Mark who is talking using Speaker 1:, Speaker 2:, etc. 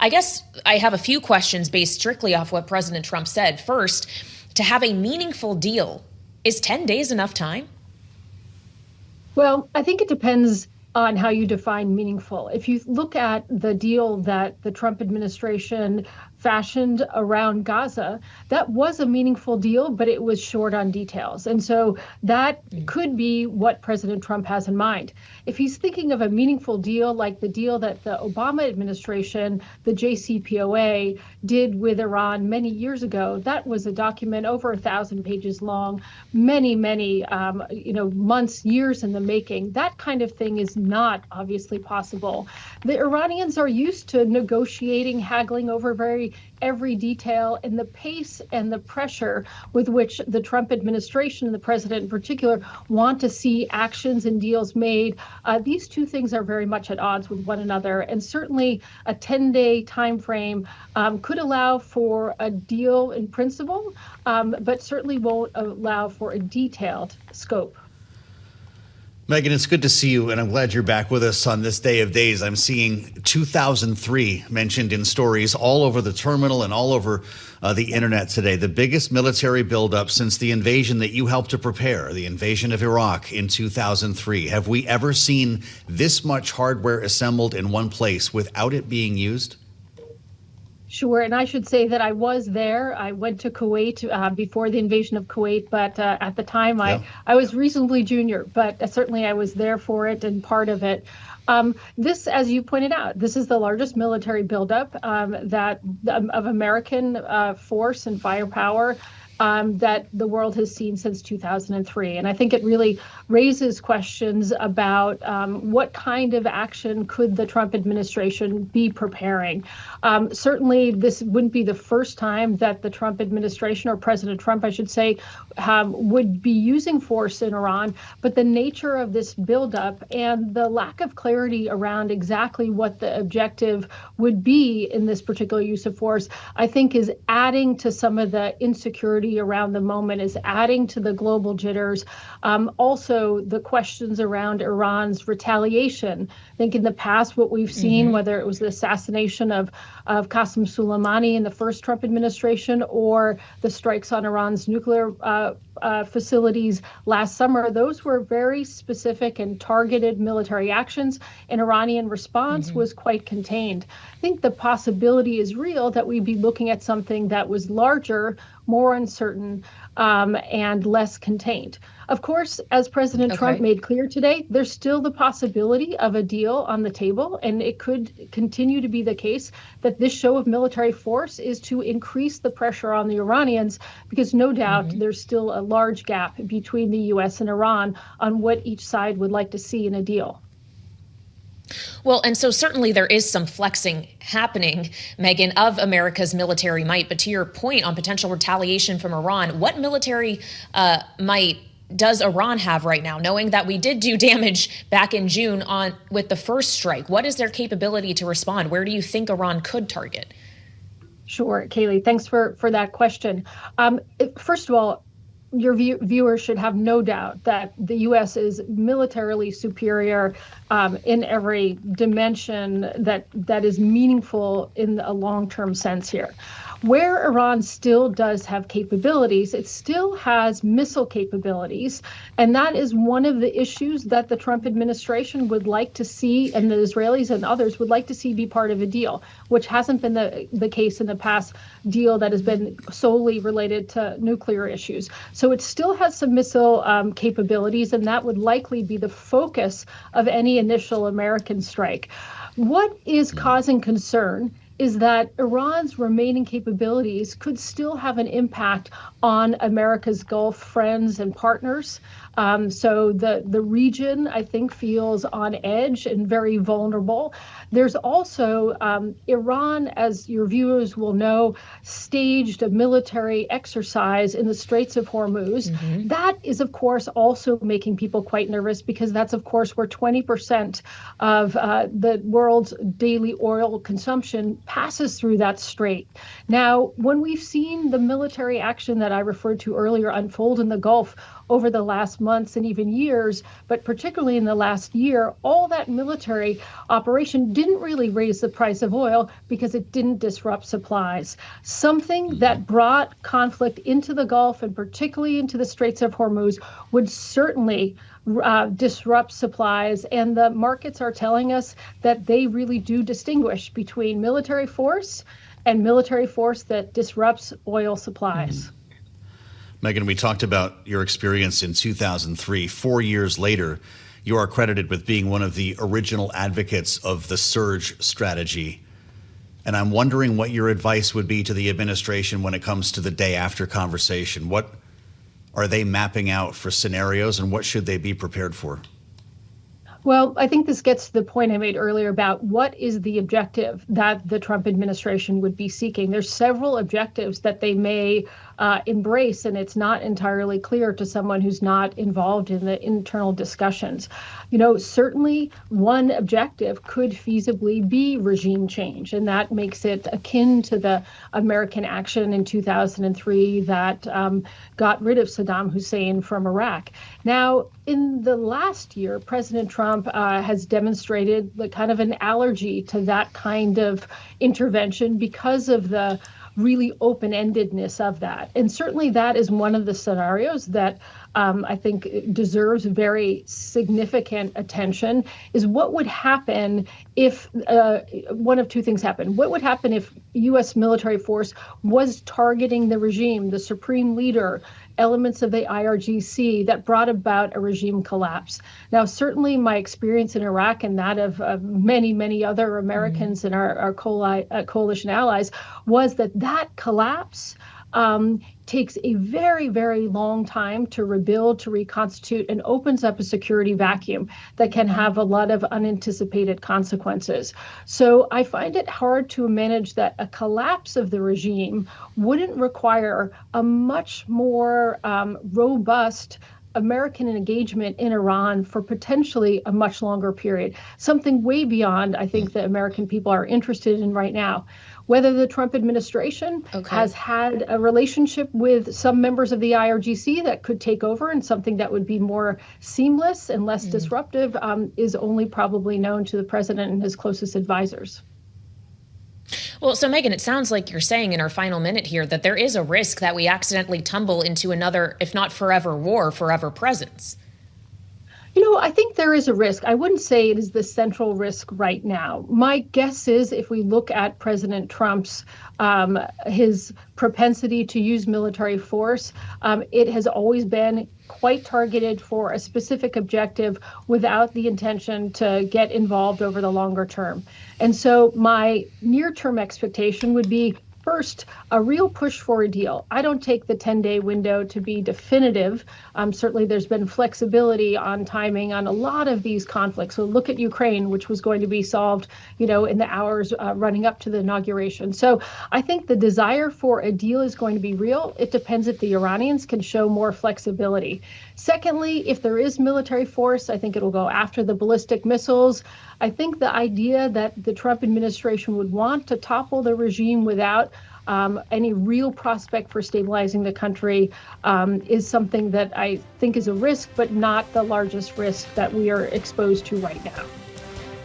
Speaker 1: I guess I have a few questions based strictly off what President Trump said. First, to have a meaningful deal, is 10 days enough time?
Speaker 2: Well, I think it depends on how you define meaningful. If you look at the deal that the Trump administration fashioned around Gaza, that was a meaningful deal, but it was short on details. And so that could be what President Trump has in mind. If he's thinking of a meaningful deal like the deal that the Obama administration, the JCPOA, did with Iran many years ago, that was a document over 1,000 pages long, many months, years in the making. That kind of thing is not obviously possible. The Iranians are used to negotiating, haggling over every detail, and the pace and the pressure with which the Trump administration and the president in particular want to see actions and deals made. These two things are very much at odds with one another, and certainly a 10-day time frame could allow for a deal in principle, but certainly won't allow for a detailed scope.
Speaker 3: Meghan, it's good to see you, and I'm glad you're back with us on this day of days. I'm seeing 2003 mentioned in stories all over the terminal and all over the internet today. The biggest military buildup since the invasion that you helped to prepare, the invasion of Iraq in 2003. Have we ever seen this much hardware assembled in one place without it being used?
Speaker 2: Sure, and I should say that I was there. I went to Kuwait before the invasion of Kuwait, but at the time I was reasonably junior, but certainly I was there for it and part of it. This, as you pointed out, this is the largest military buildup of American force and firepower that the world has seen since 2003. And I think it really raises questions about what kind of action could the Trump administration be preparing. Certainly, this wouldn't be the first time that the Trump administration, or President Trump, I should say, would be using force in Iran. But the nature of this buildup and the lack of clarity around exactly what the objective would be in this particular use of force, I think is adding to some of the insecurity around the moment, is adding to the global jitters. Also, the questions around Iran's retaliation. I think in the past, what we've seen, whether it was the assassination of Qasem Soleimani in the first Trump administration or the strikes on Iran's nuclear facilities last summer, those were very specific and targeted military actions, and Iranian response was quite contained. I think the possibility is real that we'd be looking at something that was larger, more uncertain, and less contained. Of course, as President Trump made clear today, there's still the possibility of a deal on the table, and it could continue to be the case that this show of military force is to increase the pressure on the Iranians, because no doubt there's still a large gap between the U.S. and Iran on what each side would like to see in a deal.
Speaker 1: Well, and so certainly there is some flexing happening, Meghan, of America's military might. But to your point on potential retaliation from Iran, what military might does Iran have right now, knowing that we did do damage back in June with the first strike? What is their capability to respond? Where do you think Iran could target?
Speaker 2: Sure, Kayleigh, thanks for that question. First of all, your viewers should have no doubt that the U.S. is militarily superior in every dimension that is meaningful in a long-term sense here. Where Iran still does have capabilities, it still has missile capabilities. And that is one of the issues that the Trump administration would like to see, and the Israelis and others would like to see be part of a deal, which hasn't been the case in the past deal that has been solely related to nuclear issues. So it still has some missile capabilities, and that would likely be the focus of any initial American strike. What is causing concern is that Iran's remaining capabilities could still have an impact on America's Gulf friends and partners. So the region, I think, feels on edge and very vulnerable. There's also Iran, as your viewers will know, staged a military exercise in the Straits of Hormuz. That is, of course, also making people quite nervous, because that's, of course, where 20% of the world's daily oil consumption passes through that strait. Now, when we've seen the military action that I referred to earlier unfold in the Gulf over the last months and even years, but particularly in the last year, all that military operation didn't really raise the price of oil because it didn't disrupt supplies. Something that brought conflict into the Gulf and particularly into the Straits of Hormuz would certainly disrupt supplies. And the markets are telling us that they really do distinguish between military force and military force that disrupts oil supplies.
Speaker 3: Meghan, we talked about your experience in 2003. 4 years later, you are credited with being one of the original advocates of the surge strategy. And I'm wondering what your advice would be to the administration when it comes to the day after conversation. What are they mapping out for scenarios, and what should they be prepared for?
Speaker 2: Well, I think this gets to the point I made earlier about what is the objective that the Trump administration would be seeking. There's several objectives that they may embrace, and it's not entirely clear to someone who's not involved in the internal discussions. Certainly one objective could feasibly be regime change, and that makes it akin to the American action in 2003 that got rid of Saddam Hussein from Iraq. Now, in the last year, President Trump has demonstrated the kind of an allergy to that kind of intervention because of the really open-endedness of that. And certainly that is one of the scenarios that I think deserves very significant attention, is what would happen if one of two things happened. What would happen if U.S. military force was targeting the regime, the supreme leader, elements of the IRGC that brought about a regime collapse? Now, certainly my experience in Iraq and that of many, many other Americans and our coalition allies was that collapse takes a very, very long time to rebuild, to reconstitute, and opens up a security vacuum that can have a lot of unanticipated consequences. So I find it hard to manage that a collapse of the regime wouldn't require a much more robust American engagement in Iran for potentially a much longer period, something way beyond, I think, the American people are interested in right now. Whether the Trump administration has had a relationship with some members of the IRGC that could take over and something that would be more seamless and less disruptive is only probably known to the president and his closest advisors.
Speaker 1: Well, so Meghan, it sounds like you're saying in our final minute here that there is a risk that we accidentally tumble into another, if not forever war, forever presence.
Speaker 2: I think there is a risk. I wouldn't say it is the central risk right now. My guess is if we look at President Trump's his propensity to use military force, it has always been quite targeted for a specific objective without the intention to get involved over the longer term. And so my near-term expectation would be, first, a real push for a deal. I don't take the 10-day window to be definitive. Certainly there's been flexibility on timing on a lot of these conflicts. So look at Ukraine, which was going to be solved, in the hours running up to the inauguration. So I think the desire for a deal is going to be real. It depends if the Iranians can show more flexibility. Secondly, if there is military force, I think it'll go after the ballistic missiles. I think the idea that the Trump administration would want to topple the regime without any real prospect for stabilizing the country is something that I think is a risk, but not the largest risk that we are exposed to right now.